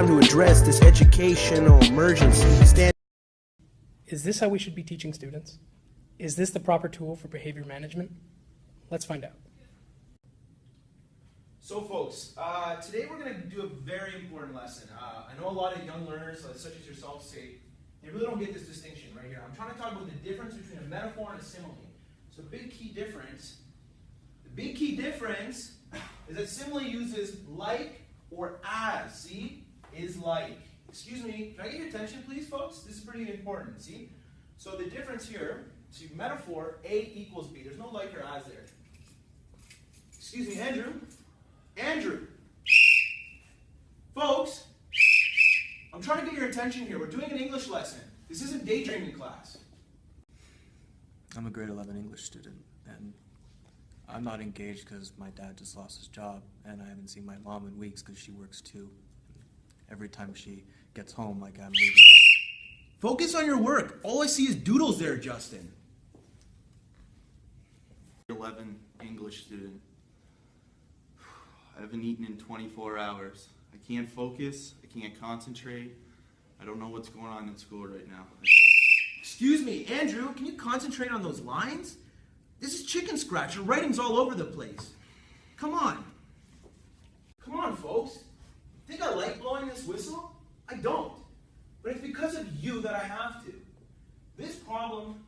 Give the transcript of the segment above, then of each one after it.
time to address this educational emergency. Is this how we should be teaching students? Is this the proper tool for behavior management? Let's find out. So folks, today we're going to do a very important lesson. I know a lot of young learners, such as yourself, say they really don't get this distinction right here. I'm trying to talk about the difference between a metaphor and a simile. So the big key difference is that simile uses like or as. See? Is like. Excuse me, can I get your attention please, folks? This is pretty important, see? So the difference here, see, metaphor, A equals B. There's no like or as there. Excuse me, Andrew. Andrew. Folks, I'm trying to get your attention here. We're doing an English lesson. This isn't daydreaming class. I'm a grade 11 English student, and I'm not engaged because my dad just lost his job, and I haven't seen my mom in weeks because she works too. Every time she gets home, like I'm leaving. Focus on your work. All I see is doodles there, Justin. 11 English student. I haven't eaten in 24 hours. I can't focus. I can't concentrate. I don't know what's going on in school right now. Excuse me, Andrew, can you concentrate on those lines? This is chicken scratch. Your writing's all over the place. Come on. Come on, folks. Think I like blowing this whistle? I don't. But it's because of you that I have to. This problem,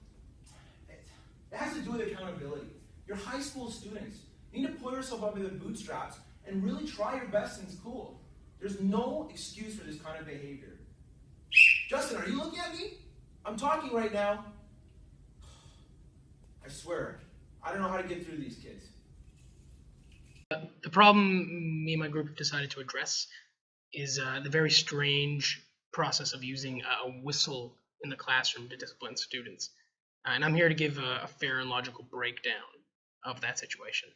it has to do with accountability. You're high school students. You need to pull yourself up by the bootstraps and really try your best in school. There's no excuse for this kind of behavior. Justin, are you looking at me? I'm talking right now. I swear, I don't know how to get through these kids. The problem me and my group have decided to address is the very strange process of using a whistle in the classroom to discipline students. And I'm here to give a fair and logical breakdown of that situation.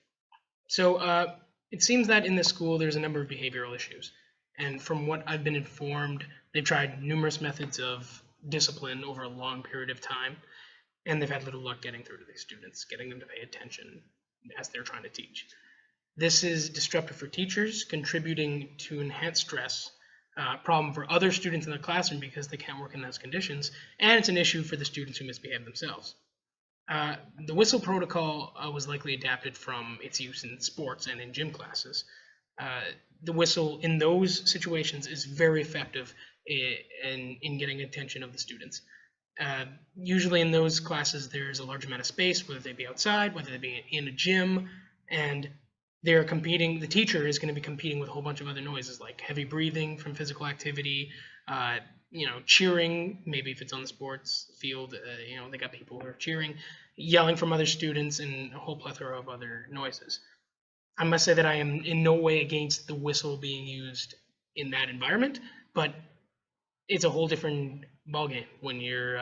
So it seems that in this school there's a number of behavioral issues. And from what I've been informed, they've tried numerous methods of discipline over a long period of time, and they've had little luck getting through to these students, getting them to pay attention as they're trying to teach. This is disruptive for teachers, contributing to enhanced stress, problem for other students in the classroom because they can't work in those conditions, and it's an issue for the students who misbehave themselves. The whistle protocol was likely adapted from its use in sports and in gym classes. The whistle in those situations is very effective in getting attention of the students. Usually in those classes there's a large amount of space, whether they be outside, whether they be in a gym, and they're competing. The teacher is going to be competing with a whole bunch of other noises like heavy breathing from physical activity, cheering, maybe if it's on the sports field, they got people who are cheering, yelling from other students, and a whole plethora of other noises. I must say that I am in no way against the whistle being used in that environment, but it's a whole different ballgame when you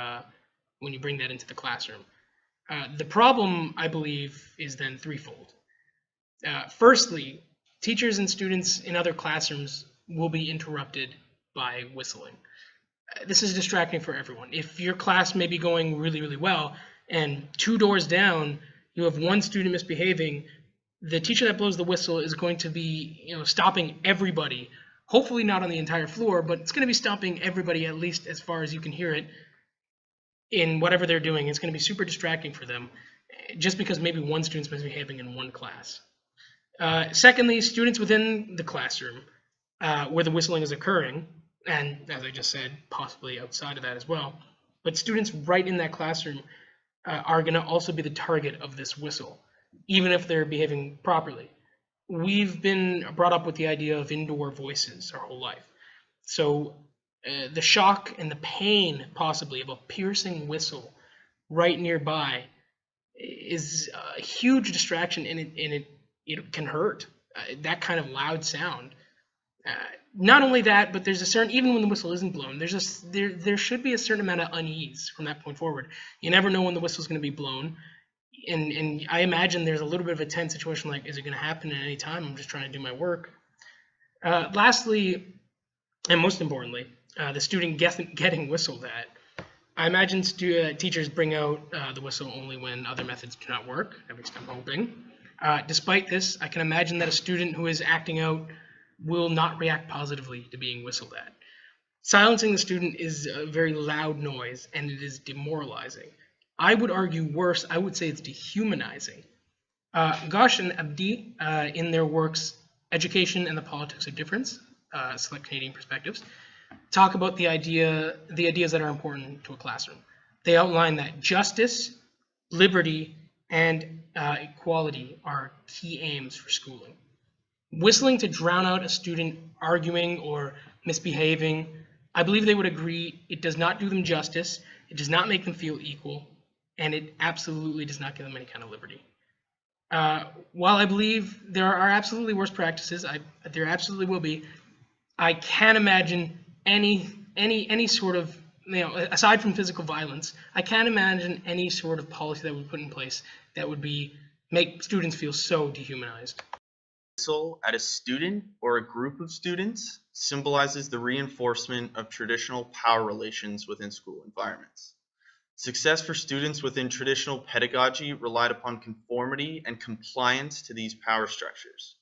bring that into the classroom. The problem, I believe, is then threefold. Firstly, teachers and students in other classrooms will be interrupted by whistling. This is distracting for everyone. If your class may be going really, really well, and 2 doors down, you have one student misbehaving, the teacher that blows the whistle is going to be, stopping everybody. Hopefully not on the entire floor, but it's going to be stopping everybody at least as far as you can hear it in whatever they're doing. It's going to be super distracting for them just because maybe one student's misbehaving in one class. Secondly, students within the classroom where the whistling is occurring, and as I just said, possibly outside of that as well, but students right in that classroom are going to also be the target of this whistle, even if they're behaving properly. We've been brought up with the idea of indoor voices our whole life. So the shock and the pain possibly of a piercing whistle right nearby is a huge distraction, and it can hurt. That kind of loud sound. Not only that, but there's a certain, even when the whistle isn't blown, there should be a certain amount of unease from that point forward. You never know when the whistle's going to be blown. And I imagine there's a little bit of a tense situation, like, is it going to happen at any time? I'm just trying to do my work. Lastly, and most importantly, the student getting whistled at. I imagine teachers bring out the whistle only when other methods do not work, at least I'm hoping. Despite this, I can imagine that a student who is acting out will not react positively to being whistled at. Silencing the student is a very loud noise, and it is demoralizing. I would argue worse, I would say it's dehumanizing. Ghosh and Abdi, in their works Education and the Politics of Difference, Select Canadian Perspectives, talk about the ideas that are important to a classroom. They outline that justice, liberty, and equality are key aims for schooling. Whistling to drown out a student arguing or misbehaving, I believe they would agree it does not do them justice, it does not make them feel equal, and it absolutely does not give them any kind of liberty. While I believe there are absolutely worse practices, there absolutely will be, I can't imagine any sort of, aside from physical violence, I can't imagine any sort of policy that would be put in place that would make students feel so dehumanized. Whistle at a student or a group of students symbolizes the reinforcement of traditional power relations within school environments. Success for students within traditional pedagogy relied upon conformity and compliance to these power structures.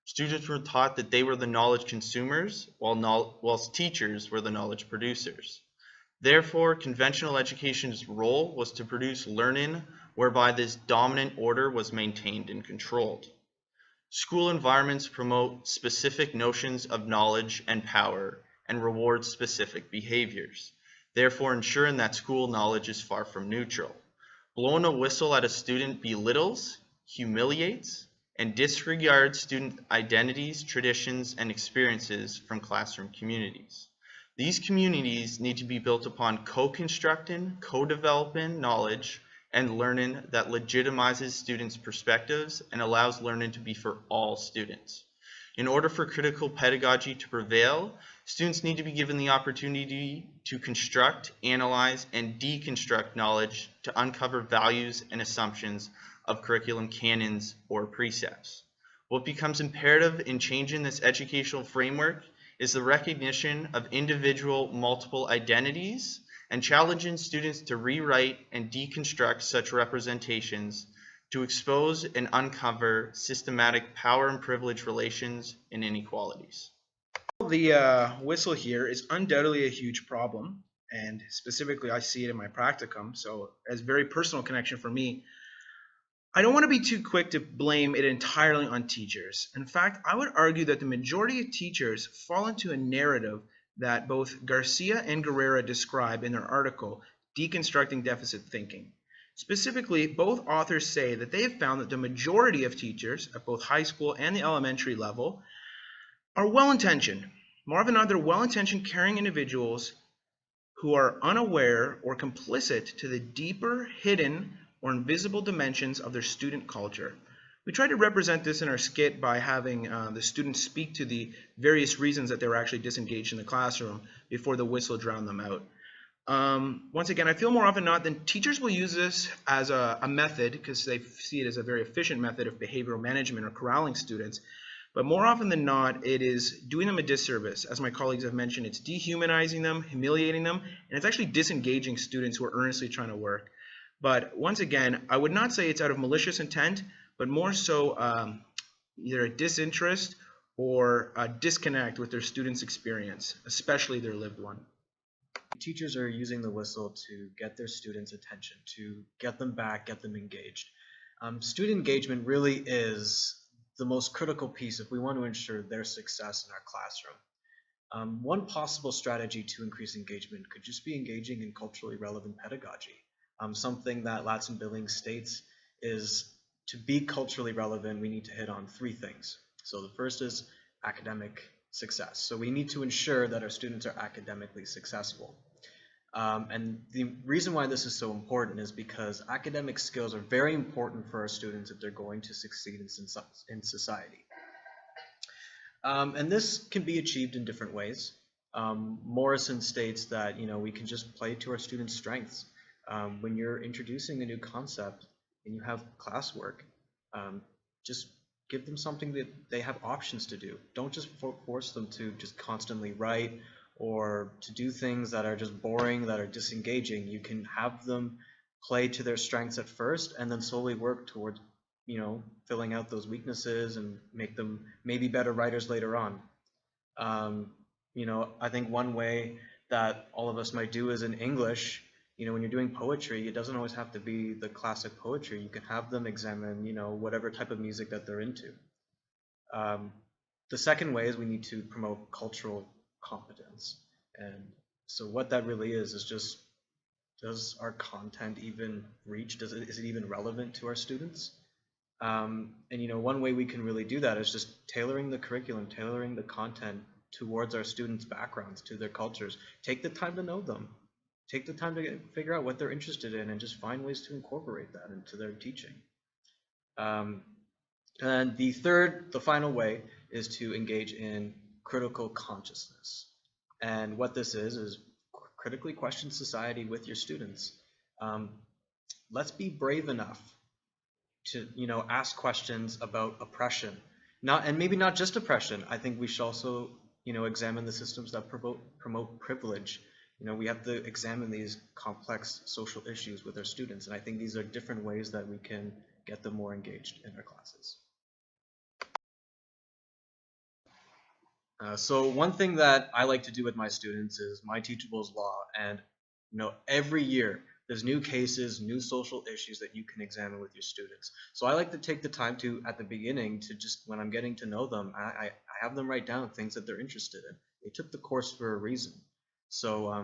Students were taught that they were the knowledge consumers, whilst teachers were the knowledge producers. Therefore, conventional education's role was to produce learning whereby this dominant order was maintained and controlled. School environments promote specific notions of knowledge and power and reward specific behaviors, therefore ensuring that school knowledge is far from neutral. Blowing a whistle at a student belittles, humiliates, and disregards student identities, traditions, and experiences from classroom communities. These communities need to be built upon co-constructing, co-developing knowledge and learning that legitimizes students' perspectives and allows learning to be for all students. In order for critical pedagogy to prevail, students need to be given the opportunity to construct, analyze, and deconstruct knowledge to uncover values and assumptions of curriculum canons or precepts. What becomes imperative in changing this educational framework is the recognition of individual multiple identities and challenging students to rewrite and deconstruct such representations to expose and uncover systematic power and privilege relations and inequalities. The whistle here is undoubtedly a huge problem, and specifically I see it in my practicum, so as a very personal connection for me. I don't want to be too quick to blame it entirely on teachers. In fact, I would argue that the majority of teachers fall into a narrative that both Garcia and Guerrera describe in their article, Deconstructing Deficit Thinking. Specifically, both authors say that they have found that the majority of teachers at both high school and the elementary level are well-intentioned. More often than not, they're well-intentioned, caring individuals who are unaware or complicit to the deeper, hidden, or invisible dimensions of their student culture. We tried to represent this in our skit by having the students speak to the various reasons that they were actually disengaged in the classroom before the whistle drowned them out. Once again, I feel more often than not that teachers will use this as a method because they see it as a very efficient method of behavioral management or corralling students. But more often than not, it is doing them a disservice. As my colleagues have mentioned, it's dehumanizing them, humiliating them, and it's actually disengaging students who are earnestly trying to work. But once again, I would not say it's out of malicious intent, but more so either a disinterest or a disconnect with their students' experience, especially their lived one. Teachers are using the whistle to get their students' attention, to get them back, get them engaged. Student engagement really is the most critical piece if we want to ensure their success in our classroom. One possible strategy to increase engagement could just be engaging in culturally relevant pedagogy. Something that Latson-Billings states is to be culturally relevant, we need to hit on three things. So the first is academic success. So we need to ensure that our students are academically successful. And the reason why this is so important is because academic skills are very important for our students if they're going to succeed in society. And this can be achieved in different ways. Morrison states that we can just play to our students' strengths. When you're introducing a new concept and you have classwork, just give them something that they have options to do. Don't just force them to just constantly write or to do things that are just boring, that are disengaging. You can have them play to their strengths at first and then slowly work towards, filling out those weaknesses and make them maybe better writers later on. I think one way that all of us might do is in English. When you're doing poetry, it doesn't always have to be the classic poetry. You can have them examine, whatever type of music that they're into. The second way is we need to promote cultural competence. And so what that really is just, does our content even reach? Is it even relevant to our students? One way we can really do that is just tailoring the curriculum, tailoring the content towards our students' backgrounds, to their cultures. Take the time to know them. Take the time to figure out what they're interested in and just find ways to incorporate that into their teaching. And the final way is to engage in critical consciousness. And what this is critically question society with your students. Let's be brave enough to ask questions about oppression, and maybe not just oppression. I think we should also examine the systems that promote privilege. We have to examine these complex social issues with our students, and I think these are different ways that we can get them more engaged in our classes. So one thing that I like to do with my students is my teachables law, and every year there's new cases, new social issues that you can examine with your students. So I like to take the time to, at the beginning, to just, when I'm getting to know them, I have them write down things that they're interested in. They took the course for a reason. So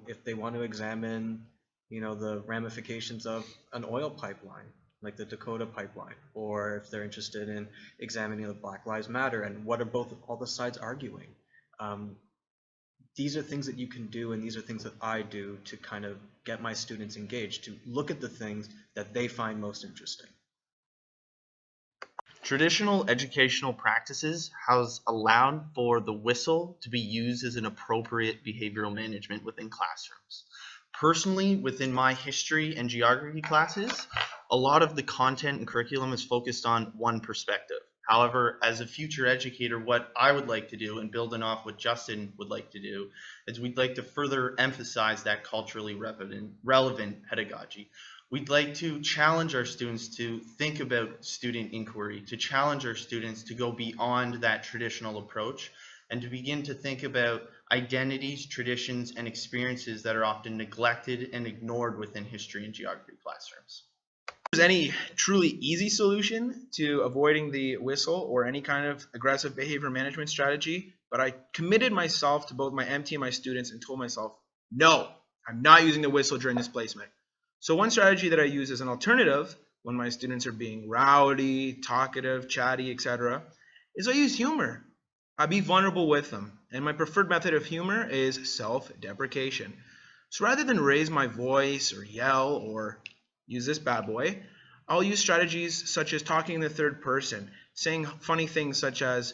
if they want to examine the ramifications of an oil pipeline, like the Dakota pipeline, or if they're interested in examining the Black Lives Matter and what are all the sides arguing. These are things that you can do, and these are things that I do to kind of get my students engaged, to look at the things that they find most interesting. Traditional educational practices has allowed for the whistle to be used as an appropriate behavioral management within classrooms. Personally, within my history and geography classes, a lot of the content and curriculum is focused on one perspective. However, as a future educator, what I would like to do, and building off what Justin would like to do, is we'd like to further emphasize that culturally relevant pedagogy. We'd like to challenge our students to think about student inquiry, to challenge our students to go beyond that traditional approach, and to begin to think about identities, traditions, and experiences that are often neglected and ignored within history and geography classrooms. There's any truly easy solution to avoiding the whistle or any kind of aggressive behavior management strategy, but I committed myself to both my MT and my students and told myself, no, I'm not using the whistle during this placement. So one strategy that I use as an alternative when my students are being rowdy, talkative, chatty, etc., is I use humor. I be vulnerable with them, and my preferred method of humor is self-deprecation. So rather than raise my voice or yell or use this bad boy, I'll use strategies such as talking in the third person, saying funny things such as,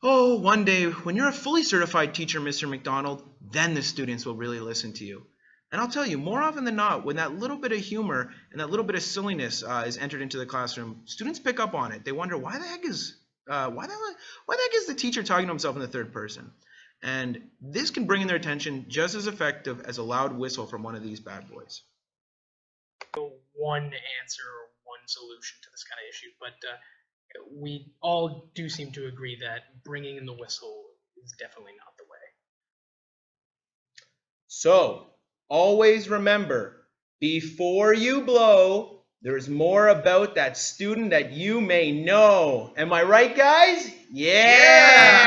oh, one day when you're a fully certified teacher, Mr. McDonald, then the students will really listen to you. And I'll tell you, more often than not, when that little bit of humor and that little bit of silliness is entered into the classroom, students pick up on it. They wonder, why the heck is the teacher talking to himself in the third person? And this can bring in their attention just as effective as a loud whistle from one of these bad boys. One answer or one solution to this kind of issue, but we all do seem to agree that bringing in the whistle is definitely not the way. So, always remember, before you blow, there's more about that student that you may know. Am I right, guys? Yeah!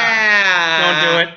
Don't do it.